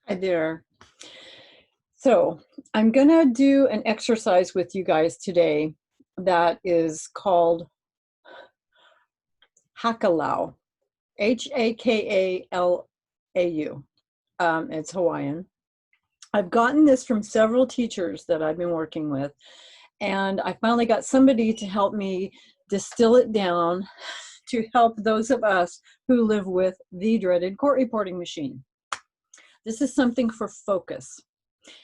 Hi there. So I'm gonna do an exercise with you guys today that is called Hakalau, Hakalau. It's Hawaiian. I've gotten this from several teachers that I've been working with, and I finally got somebody to help me distill it down to help those of us who live with the dreaded court reporting machine. This is something for focus.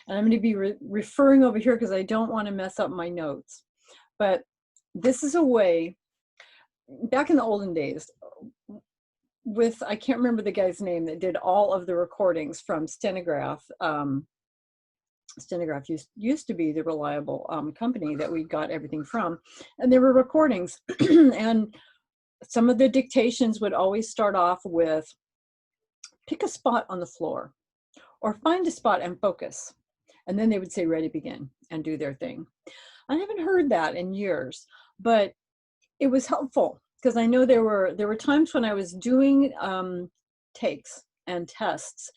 And I'm going to be referring over here because I don't want to mess up my notes. But this is a way, back in the olden days, with, I can't remember the guy's name that did all of the recordings from Stenograph. Stenograph used to be the reliable company that we got everything from. And there were recordings. And some of the dictations would always start off with, pick a spot on the floor or find a spot and focus. And then they would say, ready, begin, and do their thing. I haven't heard that in years, but it was helpful because I know there were times when I was doing takes and tests,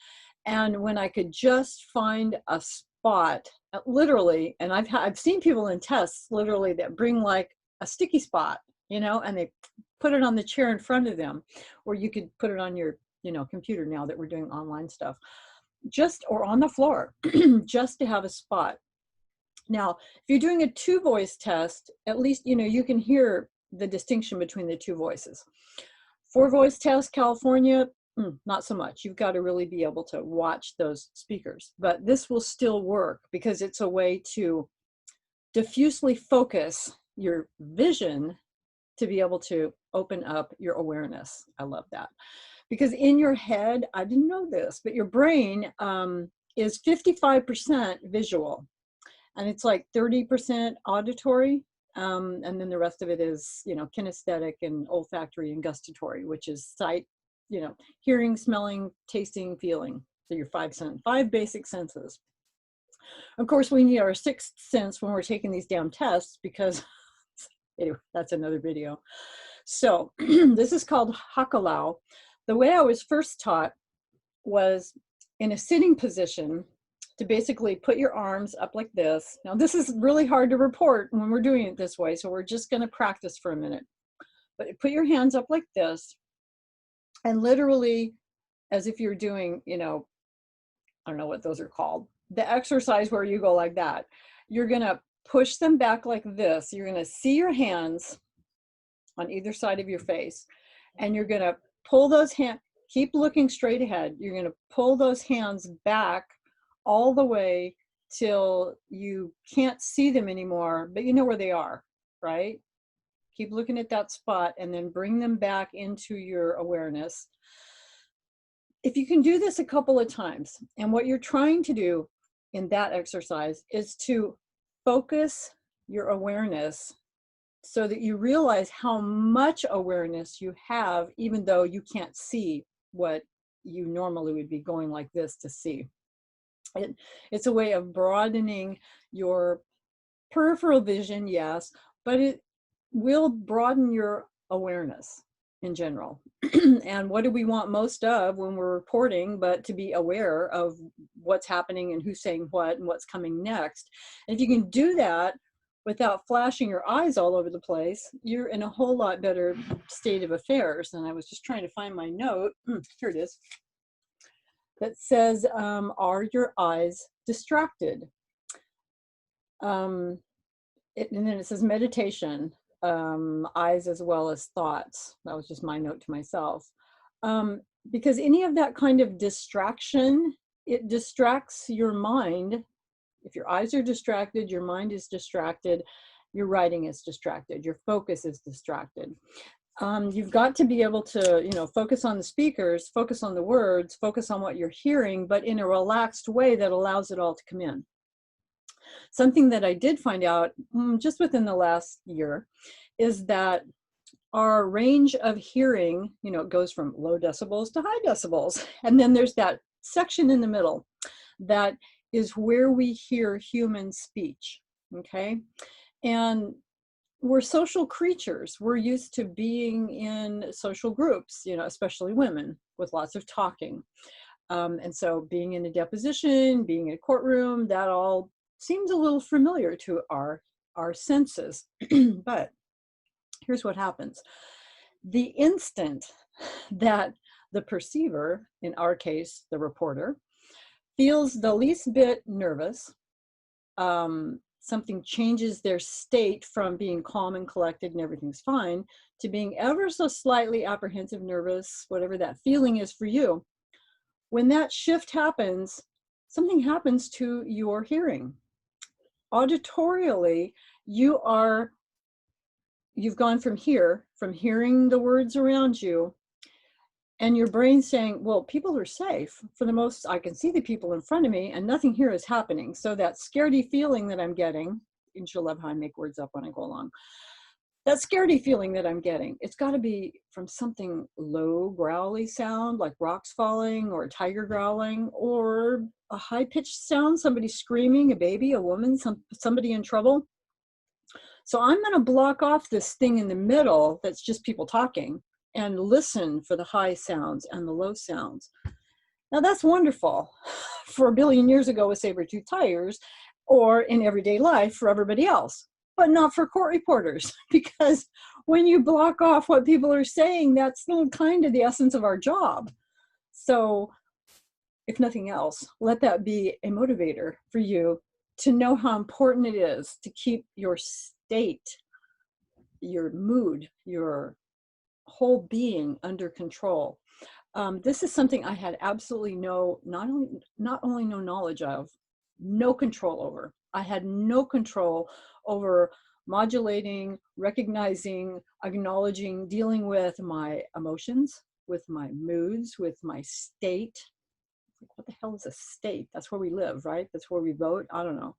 and when I could just find a spot, literally, and I've seen people in tests literally that bring like a sticky spot, and they put it on the chair in front of them, or you could put it on your computer now that we're doing online stuff, or on the floor, just to have a spot. Now, if you're doing a two-voice test, at least, you can hear the distinction between the two voices. Four-voice test, California, not so much. You've got to really be able to watch those speakers. But this will still work because it's a way to diffusely focus your vision to be able to open up your awareness. I love that. Because in your head, I didn't know this, but your brain is 55% visual. And it's like 30% auditory, and then the rest of it is, kinesthetic and olfactory and gustatory, which is sight, hearing, smelling, tasting, feeling. So your five basic senses. Of course, we need our sixth sense when we're taking these damn tests because, anyway, that's another video. So this is called Hakalau. The way I was first taught was in a sitting position, to basically put your arms up like this. Now, this is really hard to report when we're doing it this way, so we're just going to practice for a minute. But put your hands up like this, and literally, as if you're doing, I don't know what those are called, the exercise where you go like that. You're going to push them back like this. You're going to see your hands on either side of your face, and you're going to pull those hands, keep looking straight ahead. You're going to pull those hands back all the way till you can't see them anymore, but you know where they are, right? Keep looking at that spot and then bring them back into your awareness. If you can do this a couple of times, and what you're trying to do in that exercise is to focus your awareness so that you realize how much awareness you have, even though you can't see what you normally would be going like this to see. It's a way of broadening your peripheral vision, yes, but it will broaden your awareness in general. And what do we want most of when we're reporting but to be aware of what's happening and who's saying what and what's coming next? And if you can do that without flashing your eyes all over the place, you're in a whole lot better state of affairs. And I was just trying to find my note. Here it is. That says, are your eyes distracted? And then it says meditation, eyes as well as thoughts. That was just my note to myself. Because any of that kind of distraction, it distracts your mind. If your eyes are distracted, your mind is distracted, your writing is distracted, your focus is distracted. You've got to be able to, focus on the speakers, focus on the words, focus on what you're hearing, but in a relaxed way that allows it all to come in. Something that I did find out just within the last year is that our range of hearing, it goes from low decibels to high decibels. And then there's that section in the middle that is where we hear human speech, okay? And we're social creatures. We're used to being in social groups, especially women, with lots of talking. And so being in a deposition, being in a courtroom, that all seems a little familiar to our senses. But here's what happens. The instant that the perceiver, in our case, the reporter, feels the least bit nervous, something changes their state from being calm and collected and everything's fine to being ever so slightly apprehensive, nervous, whatever that feeling is for you. When that shift happens, something happens to your hearing. Auditorially, you've gone from hearing the words around you, and your brain saying, well, people are safe. For the most, I can see the people in front of me and nothing here is happening. So that scaredy feeling that I'm getting, and you'll love how I make words up when I go along. That scaredy feeling that I'm getting, it's got to be from something low, growly sound like rocks falling or a tiger growling, or a high-pitched sound, somebody screaming, a baby, a woman, somebody in trouble. So I'm going to block off this thing in the middle that's just people talking and listen for the high sounds and the low sounds. Now that's wonderful for a billion years ago with saber-tooth tigers, or in everyday life for everybody else, but not for court reporters, because when you block off what people are saying, that's still kind of the essence of our job. So if nothing else, let that be a motivator for you to know how important it is to keep your state, your mood, your whole being under control. This is something I had absolutely not only no knowledge of, no control over. I had no control over modulating, recognizing, acknowledging, dealing with my emotions, with my moods, with my state. What the hell is a state? That's where we live, right? That's where we vote. I don't know.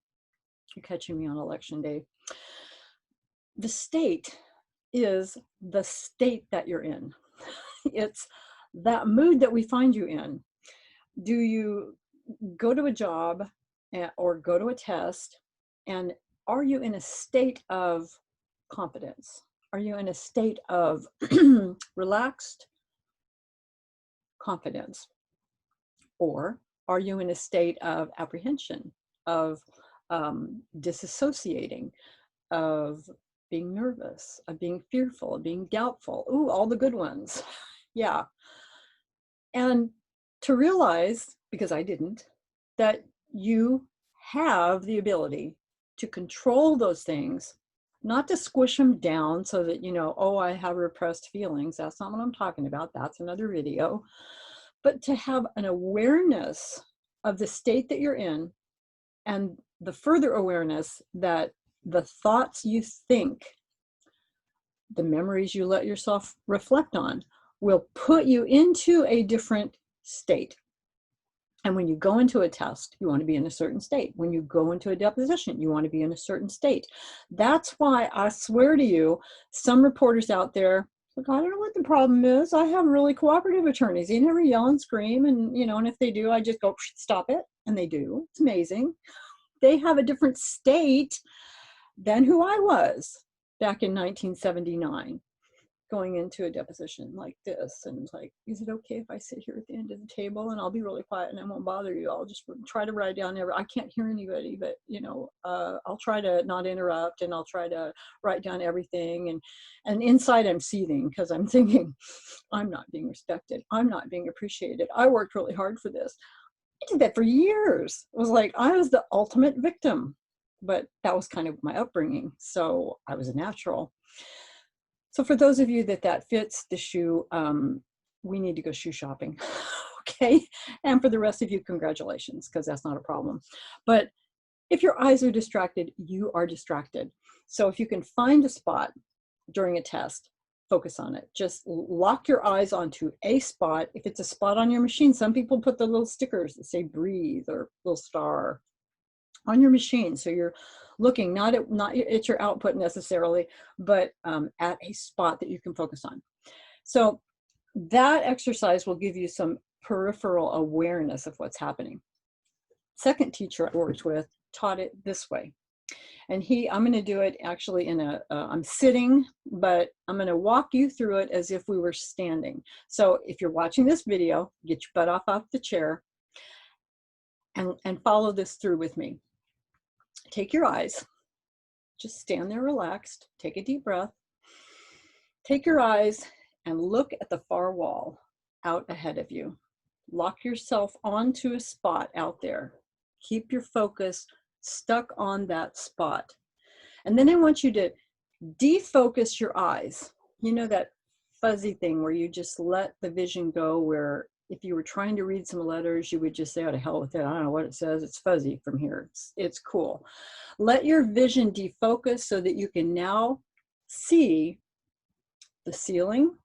You're catching me on election day. The state is the state that you're in. It's that mood that we find you in. Do you go to a job or go to a test, and are you in a state of confidence? Are you in a state of relaxed confidence? Or are you in a state of apprehension, of disassociating, of being nervous, of being fearful, of being doubtful? Ooh, all the good ones. Yeah. And to realize, because I didn't, that you have the ability to control those things, not to squish them down so that, oh, I have repressed feelings. That's not what I'm talking about. That's another video. But to have an awareness of the state that you're in, and the further awareness that the thoughts you think, the memories you let yourself reflect on, will put you into a different state. And when you go into a test, you want to be in a certain state. When you go into a deposition, you want to be in a certain state. That's why I swear to you, some reporters out there, like, I don't know what the problem is. I have really cooperative attorneys. They never yell and scream. And, and if they do, I just go, stop it. And they do. It's amazing. They have a different state than who I was back in 1979. Going into a deposition like this, and like, is it okay if I sit here at the end of the table and I'll be really quiet and I won't bother you? I'll just try to write down I can't hear anybody, but I'll try to not interrupt, and I'll try to write down everything. And inside I'm seething, because I'm thinking, I'm not being respected. I'm not being appreciated. I worked really hard for this. I did that for years. It was like I was the ultimate victim, but that was kind of my upbringing. So I was a natural. So for those of you that fits the shoe, we need to go shoe shopping, okay? And for the rest of you, congratulations, because that's not a problem. But if your eyes are distracted, you are distracted. So if you can find a spot during a test, focus on it. Just lock your eyes onto a spot. If it's a spot on your machine, some people put the little stickers that say breathe or little star on your machine. So you're looking not at your output necessarily, but at a spot that you can focus on. So that exercise will give you some peripheral awareness of what's happening. Second teacher I worked with taught it this way. And I'm going to do it actually I'm sitting, but I'm going to walk you through it as if we were standing. So if you're watching this video, get your butt off the chair and follow this through with me. Take your eyes, just stand there relaxed, take a deep breath. Take your eyes and look at the far wall out ahead of you. Lock yourself onto a spot out there. Keep your focus stuck on that spot. And then I want you to defocus your eyes. You know that fuzzy thing where you just let the vision go, where if you were trying to read some letters, you would just say, oh, to hell with it. I don't know what it says. It's fuzzy from here. It's cool. Let your vision defocus so that you can now see the ceiling.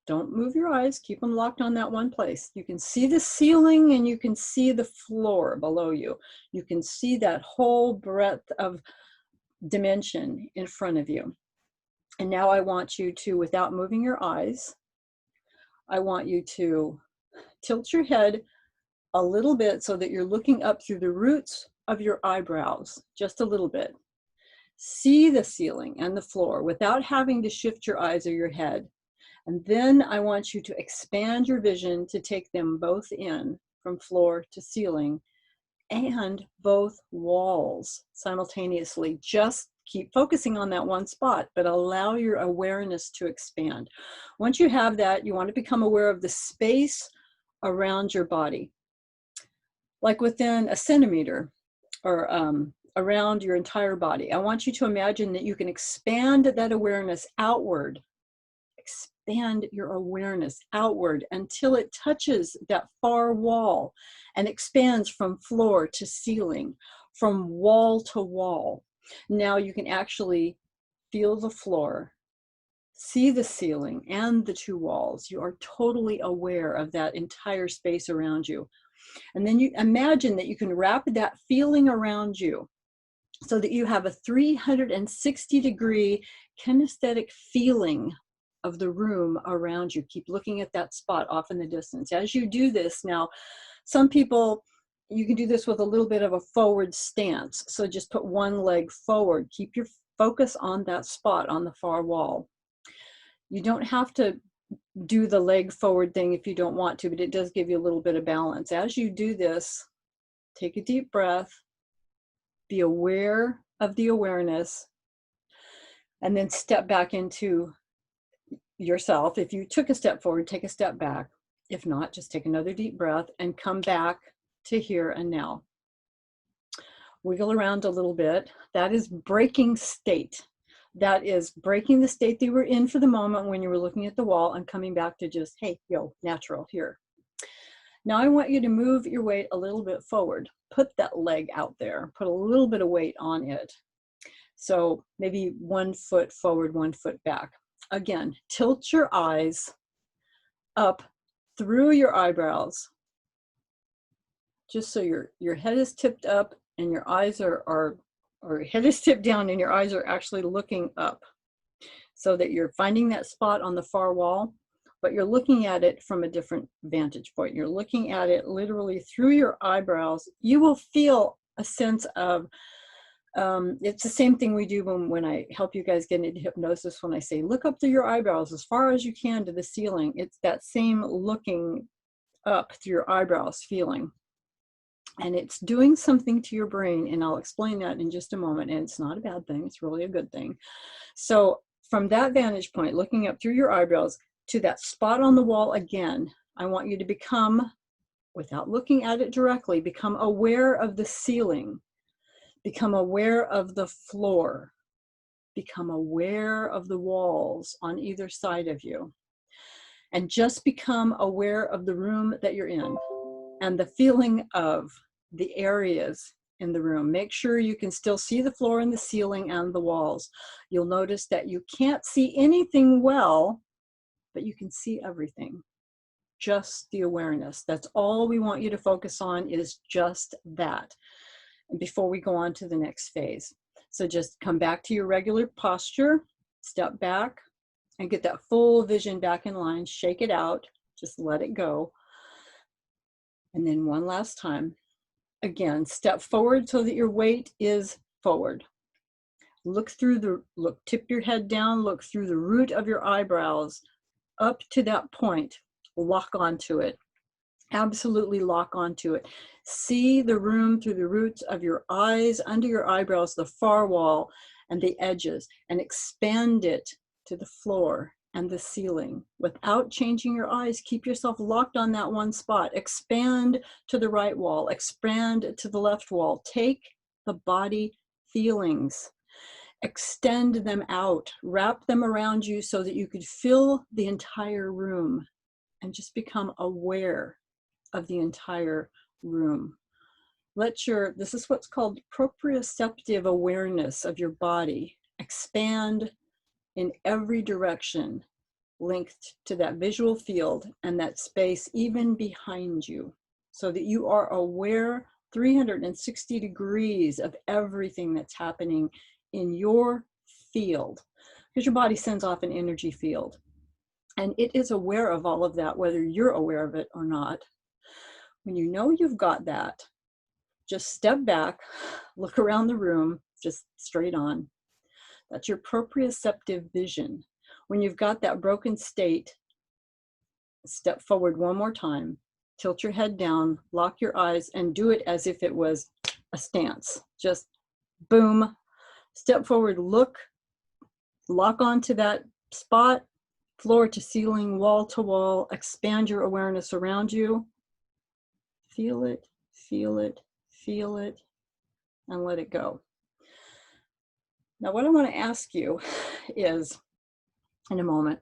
Don't move your eyes. Keep them locked on that one place. You can see the ceiling and you can see the floor below you. You can see that whole breadth of dimension in front of you. And now I want you to, without moving your eyes, I want you to tilt your head a little bit so that you're looking up through the roots of your eyebrows, just a little bit. See the ceiling and the floor without having to shift your eyes or your head. And then I want you to expand your vision to take them both in from floor to ceiling and both walls simultaneously. Just keep focusing on that one spot, but allow your awareness to expand. Once you have that, you want to become aware of the space around your body, like within a centimeter or around your entire body. I want you to imagine that you can expand that awareness outward. Expand your awareness outward until it touches that far wall and expands from floor to ceiling, from wall to wall. Now you can actually feel the floor, see the ceiling and the two walls. You are totally aware of that entire space around you. And then you imagine that you can wrap that feeling around you so that you have a 360-degree kinesthetic feeling of the room around you. Keep looking at that spot off in the distance. As you do this now, some people, you can do this with a little bit of a forward stance. So just put one leg forward. Keep your focus on that spot on the far wall. You don't have to do the leg forward thing if you don't want to, but it does give you a little bit of balance. As you do this, take a deep breath, be aware of the awareness, and then step back into yourself. If you took a step forward, take a step back. If not, just take another deep breath and come back to here and now. Wiggle around a little bit. That is breaking state. That is breaking the state that you were in for the moment when you were looking at the wall and coming back to just, hey, yo, natural here. Now I want you to move your weight a little bit forward. Put that leg out there. Put a little bit of weight on it. So maybe 1 foot forward, 1 foot back. Again, tilt your eyes up through your eyebrows, just so your head is tipped up and your eyes or head is tipped down and your eyes are actually looking up, so that you're finding that spot on the far wall, but you're looking at it from a different vantage point. You're looking at it literally through your eyebrows. You will feel a sense of, it's the same thing we do when I help you guys get into hypnosis, when I say, look up through your eyebrows as far as you can to the ceiling. It's that same looking up through your eyebrows feeling. And it's doing something to your brain, and I'll explain that in just a moment. And it's not a bad thing, it's really a good thing. So from that vantage point, looking up through your eyebrows to that spot on the wall again, I want you to become, without looking at it directly, become aware of the ceiling, become aware of the floor, become aware of the walls on either side of you, and just become aware of the room that you're in and the feeling of the areas in the room. Make sure you can still see the floor and the ceiling and the walls. You'll notice that you can't see anything well, but you can see everything. Just the awareness. That's all we want you to focus on, is just that. And before we go on to the next phase. So just come back to your regular posture, step back, and get that full vision back in line. Shake it out, just let it go. And then one last time. Again, step forward so that your weight is forward. Tip your head down, look through the root of your eyebrows up to that point, lock onto it. Absolutely lock onto it. See the room through the roots of your eyes, under your eyebrows, the far wall and the edges, and expand it to the floor and the ceiling without changing your eyes. Keep yourself locked on that one spot. Expand to the right wall, expand to the left wall. Take the body feelings, extend them out, wrap them around you so that you could fill the entire room and just become aware of the entire room. This is what's called proprioceptive awareness of your body. Expand in every direction linked to that visual field and that space even behind you, so that you are aware 360 degrees of everything that's happening in your field, because your body sends off an energy field and it is aware of all of that, whether you're aware of it or not. When you know you've got that, just step back, look around the room, just straight on. That's your proprioceptive vision. When you've got that broken state, step forward one more time, tilt your head down, lock your eyes, and do it as if it was a stance. Just boom, step forward, look, lock onto that spot, floor to ceiling, wall to wall, expand your awareness around you. Feel it, feel it, feel it, and let it go. Now, what I want to ask you is, in a moment,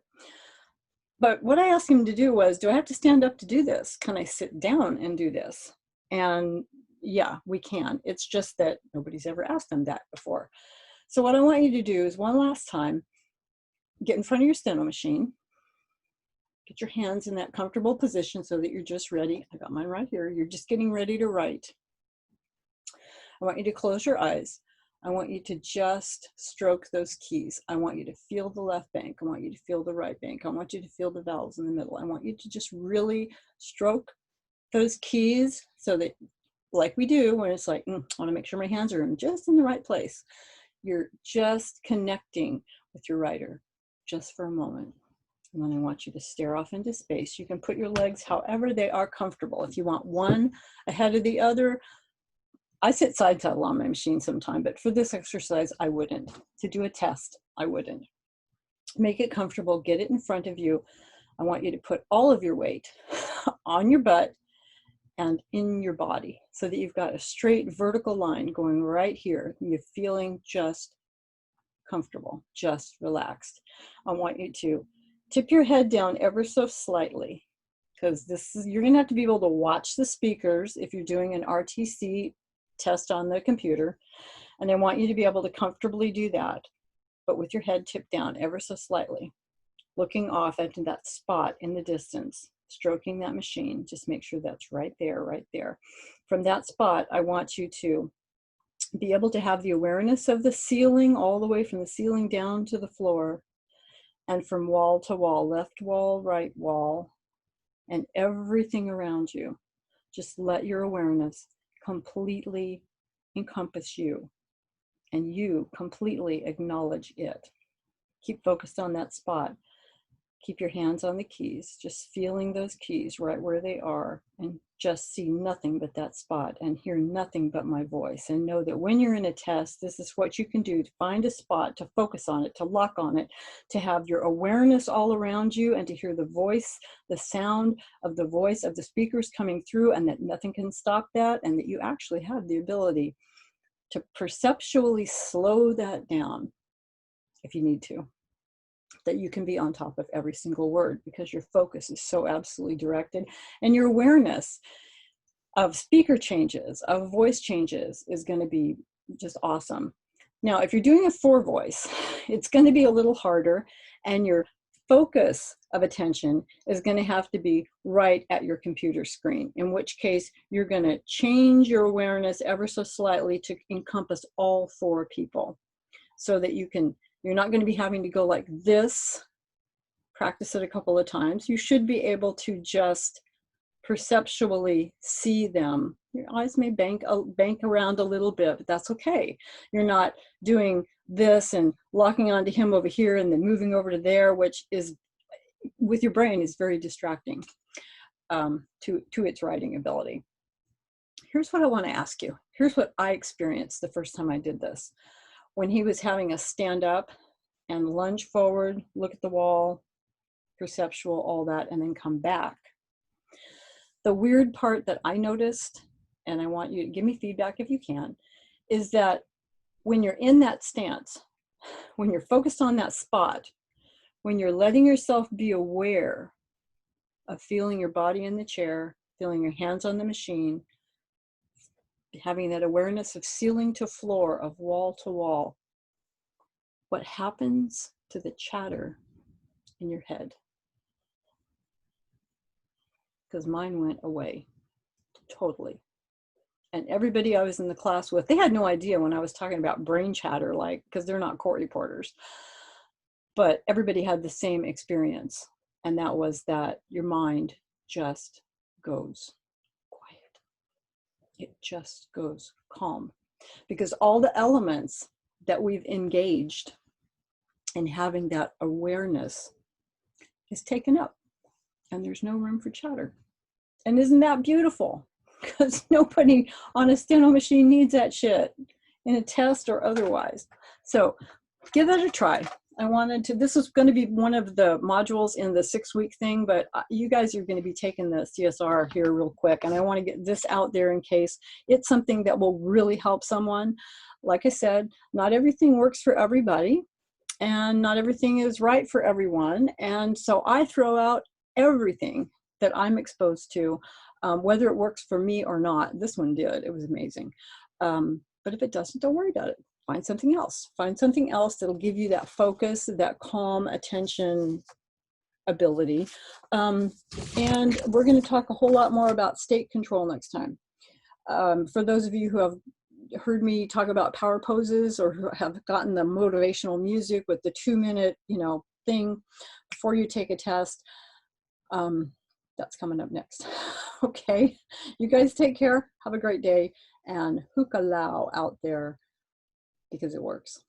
but what I asked him to do was, do I have to stand up to do this? Can I sit down and do this? And yeah, we can. It's just that nobody's ever asked them that before. So what I want you to do is, one last time, get in front of your steno machine. Get your hands in that comfortable position so that you're just ready. I got mine right here. You're just getting ready to write. I want you to close your eyes. I want you to just stroke those keys. I want you to feel the left bank. I want you to feel the right bank. I want you to feel the vowels in the middle. I want you to just really stroke those keys so that, like we do when it's like, I want to make sure my hands are just in the right place. You're just connecting with your writer just for a moment. And then I want you to stare off into space. You can put your legs however they are comfortable. If you want one ahead of the other, I sit side saddle on my machine sometime, but for this exercise, I wouldn't. To do a test, I wouldn't. Make it comfortable, get it in front of you. I want you to put all of your weight on your butt and in your body so that you've got a straight vertical line going right here. You're feeling just comfortable, just relaxed. I want you to tip your head down ever so slightly, because you're going to have to be able to watch the speakers if you're doing an RTC test on the computer. And I want you to be able to comfortably do that, but with your head tipped down ever so slightly, looking off into that spot in the distance, stroking that machine. Just make sure that's right there, right there. From that spot, I want you to be able to have the awareness of the ceiling, all the way from the ceiling down to the floor, and from wall to wall, left wall, right wall, and everything around you. Just let your awareness completely encompass you, and you completely acknowledge it. Keep focused on that spot. Keep your hands on the keys, just feeling those keys right where they are, and just see nothing but that spot and hear nothing but my voice. And know that when you're in a test, this is what you can do to find a spot, to focus on it, to lock on it, to have your awareness all around you, and to hear the voice, the sound of the voice of the speakers coming through, and that nothing can stop that, and that you actually have the ability to perceptually slow that down if you need to. That you can be on top of every single word because your focus is so absolutely directed, and your awareness of speaker changes, of voice changes, is going to be just awesome. Now, if you're doing a 4-voice, it's going to be a little harder, and your focus of attention is going to have to be right at your computer screen, in which case you're going to change your awareness ever so slightly to encompass all 4 people, so that you're not going to be having to go like this. Practice it a couple of times. You should be able to just perceptually see them. Your eyes may bank around a little bit, but that's okay. You're not doing this and locking onto him over here and then moving over to there, which is, with your brain, is very distracting to its writing ability. Here's what I want to ask you. Here's what I experienced the first time I did this. When he was having us stand up and lunge forward, look at the wall, perceptual, all that, and then come back. The weird part that I noticed, and I want you to give me feedback if you can, is that when you're in that stance, when you're focused on that spot, when you're letting yourself be aware of feeling your body in the chair, feeling your hands on the machine, having that awareness of ceiling to floor, of wall to wall, what happens to the chatter in your head? Because mine went away totally. And everybody I was in the class with, they had no idea when I was talking about brain chatter, like, because they're not court reporters. But everybody had the same experience. And that was that your mind just goes quiet. It just goes calm. Because all the elements that we've engaged in having that awareness is taken up. And there's no room for chatter. And isn't that beautiful? Because nobody on a steno machine needs that shit in a test or otherwise. So give that a try. I wanted to, this is going to be one of the modules in the 6-week thing, but you guys are going to be taking the CSR here real quick. And I want to get this out there in case it's something that will really help someone. Like I said, not everything works for everybody and not everything is right for everyone. And so I throw out everything that I'm exposed to, whether it works for me or not. This one did. It was amazing. But if it doesn't, don't worry about it. Find something else. Find something else that'll give you that focus, that calm attention ability. And we're going to talk a whole lot more about state control next time. For those of you who have heard me talk about power poses or who have gotten the motivational music with the 2-minute, thing before you take a test, that's coming up next. Okay, you guys take care. Have a great day, and Hakalau out there, because it works.